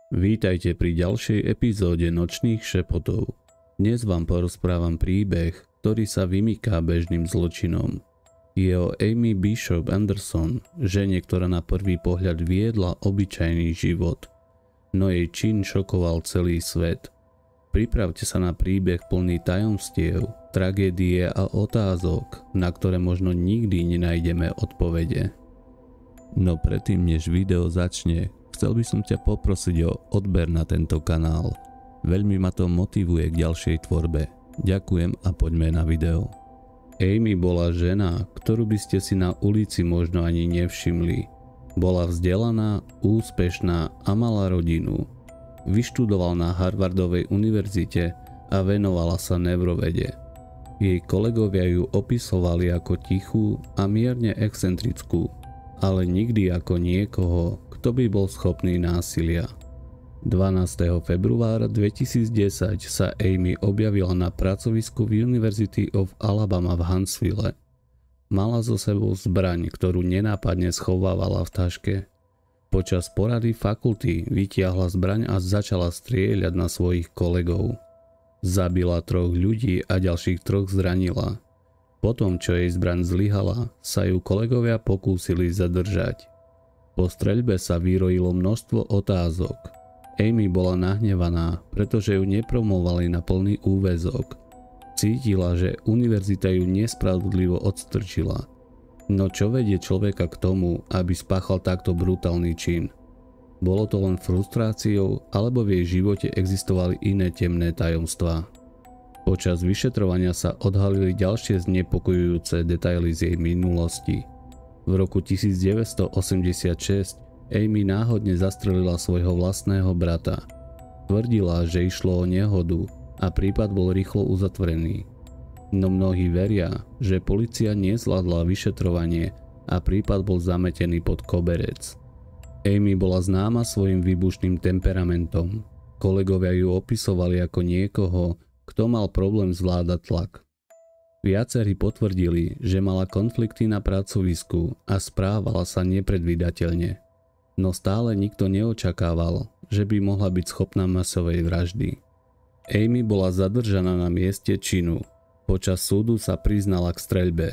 Vítajte pri ďalšej epizóde Nočných šepotov. Dnes vám porozprávam príbeh, ktorý sa vymyká bežným zločinom. Je o Amy Bishop Anderson, žene, ktorá na prvý pohľad viedla obyčajný život. No jej čin šokoval celý svet. Pripravte sa na príbeh plný tajomstiev, tragédie a otázok, na ktoré možno nikdy nenájdeme odpovede. No predtým, než video začne, chcel by som ťa poprosiť o odber na tento kanál. Veľmi ma to motivuje k ďalšej tvorbe. Ďakujem a poďme na video. Amy bola žena, ktorú by ste si na ulici možno ani nevšimli. Bola vzdelaná, úspešná a mala rodinu. Vyštudoval na Harvardovej univerzite a venovala sa neurovede. Jej kolegovia ju opisovali ako tichú a mierne excentrickú, ale nikdy ako niekoho, kto by bol schopný násilia. 12. februára 2010 sa Amy objavila na pracovisku v University of Alabama v Huntsville. Mala so sebou zbraň, ktorú nenápadne schovávala v taške. Počas porady fakulty vytiahla zbraň a začala strieľať na svojich kolegov. Zabila 3 ľudí a ďalších 3 zranila. Potom, čo jej zbraň zlyhala, sa ju kolegovia pokúsili zadržať. Po streľbe sa vyrojilo množstvo otázok. Amy bola nahnevaná, pretože ju nepromovali na plný úväzok. Cítila, že univerzita ju nespravodlivo odstrčila. No čo vedie človeka k tomu, aby spáchal takto brutálny čin? Bolo to len frustráciou, alebo v jej živote existovali iné temné tajomstvá? Počas vyšetrovania sa odhalili ďalšie znepokojujúce detaily z jej minulosti. V roku 1986 Amy náhodne zastrelila svojho vlastného brata. Tvrdila, že išlo o nehodu a prípad bol rýchlo uzatvorený. No mnohí veria, že polícia nezvládla vyšetrovanie a prípad bol zametený pod koberec. Amy bola známa svojim výbušným temperamentom. Kolegovia ju opisovali ako niekoho, kto mal problém zvládať tlak. Viacerí potvrdili, že mala konflikty na pracovisku a správala sa nepredvídateľne. No stále nikto neočakával, že by mohla byť schopná masovej vraždy. Amy bola zadržaná na mieste činu. Počas súdu sa priznala k streľbe.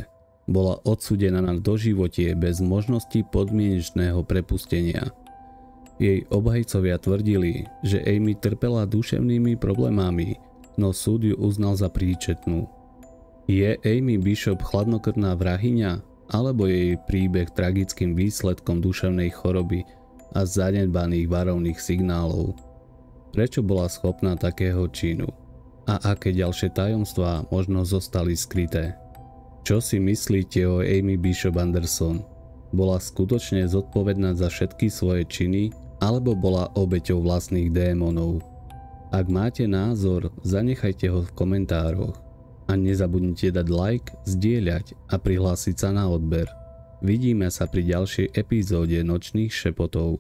Bola odsúdená na doživotie bez možnosti podmienečného prepustenia. Jej obhajcovia tvrdili, že Amy trpela duševnými problémami, no súd ju uznal za príčetnú. Je Amy Bishop chladnokrvná vrahyňa, alebo jej príbeh tragickým výsledkom duševnej choroby a zanedbaných varovných signálov? Prečo bola schopná takého činu? A aké ďalšie tajomstvá možno zostali skryté? Čo si myslíte o Amy Bishop Anderson? Bola skutočne zodpovedná za všetky svoje činy, alebo bola obeťou vlastných démonov? Ak máte názor, zanechajte ho v komentároch. A nezabudnite dať like, zdieľať a prihlásiť sa na odber. Vidíme sa pri ďalšej epizóde Nočných šepotov.